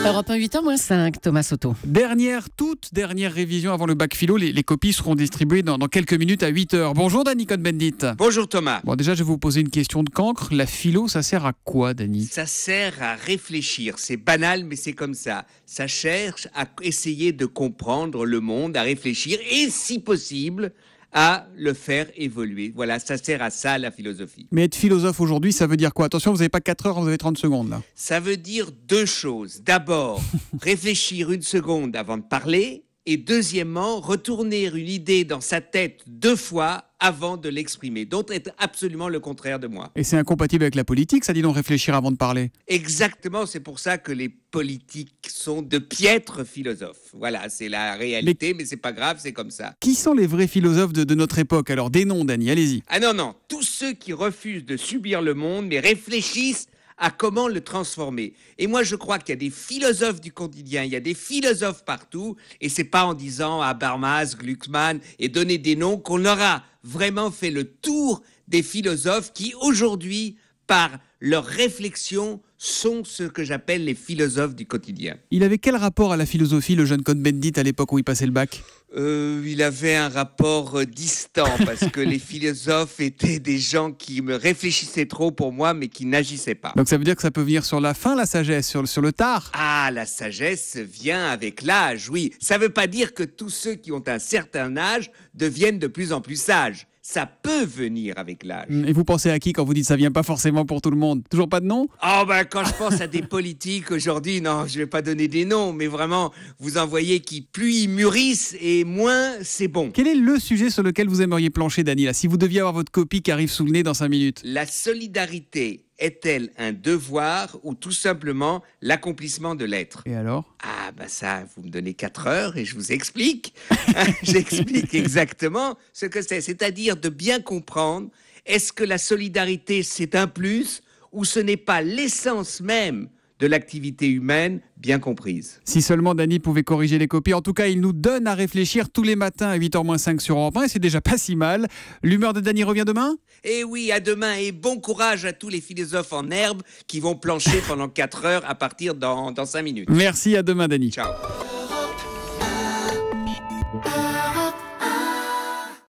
Europe 1, 8h-5, Thomas Soto. Toute dernière révision avant le bac philo. Les copies seront distribuées dans quelques minutes à 8h. Bonjour Dany Cohn-Bendit. Bonjour Thomas. Bon, déjà, je vais vous poser une question de cancre. La philo, ça sert à quoi, Dany? Ça sert à réfléchir. C'est banal, mais c'est comme ça. Ça cherche à essayer de comprendre le monde, à réfléchir et, si possible, à le faire évoluer. Voilà, ça sert à ça, la philosophie. Mais être philosophe aujourd'hui, ça veut dire quoi? Attention, vous n'avez pas 4 heures, vous avez 30 secondes là. Ça veut dire deux choses. D'abord, réfléchir une seconde avant de parler. Et deuxièmement, retourner une idée dans sa tête 2 fois avant de l'exprimer. Donc, être absolument le contraire de moi. Et c'est incompatible avec la politique, ça dit donc réfléchir avant de parler. Exactement, c'est pour ça que les politiques sont de piètres philosophes. Voilà, c'est la réalité, mais c'est pas grave, c'est comme ça. Qui sont les vrais philosophes de notre époque? Alors, des noms, Dany, allez-y. Ah non, tous ceux qui refusent de subir le monde, mais réfléchissent à comment le transformer. Et moi, je crois qu'il y a des philosophes du quotidien, il y a des philosophes partout, et c'est pas en disant Habermas, Glucksmann, et donner des noms qu'on aura vraiment fait le tour des philosophes qui, aujourd'hui, par leur réflexion, sont ce que j'appelle les philosophes du quotidien. Il avait quel rapport à la philosophie, le jeune Cohn-Bendit, à l'époque où il passait le bac? Il avait un rapport distant, parce que les philosophes étaient des gens qui me réfléchissaient trop pour moi, mais qui n'agissaient pas. Donc ça veut dire que ça peut venir sur la fin, la sagesse, sur le tard? Ah, la sagesse vient avec l'âge, oui. Ça ne veut pas dire que tous ceux qui ont un certain âge deviennent de plus en plus sages. Ça peut venir avec l'âge. Et vous pensez à qui quand vous dites ça vient pas forcément pour tout le monde? Toujours pas de nom? Oh ben quand je pense à des politiques aujourd'hui, non, je vais pas donner des noms, mais vraiment, vous en voyez qui plus ils mûrissent et moins c'est bon. Quel est le sujet sur lequel vous aimeriez plancher, Dany, là, si vous deviez avoir votre copie qui arrive sous le nez dans 5 minutes? La solidarité est-elle un devoir ou tout simplement l'accomplissement de l'être? Et alors? Ah bah ça, vous me donnez 4 heures et je vous explique. J'explique exactement ce que c'est. C'est-à-dire de bien comprendre, est-ce que la solidarité c'est un plus ou ce n'est pas l'essence même de l'activité humaine bien comprise? Si seulement Dany pouvait corriger les copies. En tout cas, il nous donne à réfléchir tous les matins à 8h-5 sur Europe 1 et c'est déjà pas si mal. L'humeur de Dany revient demain? Eh oui, à demain et bon courage à tous les philosophes en herbe qui vont plancher pendant 4 heures à partir dans 5 minutes. Merci, à demain Dany. Ciao.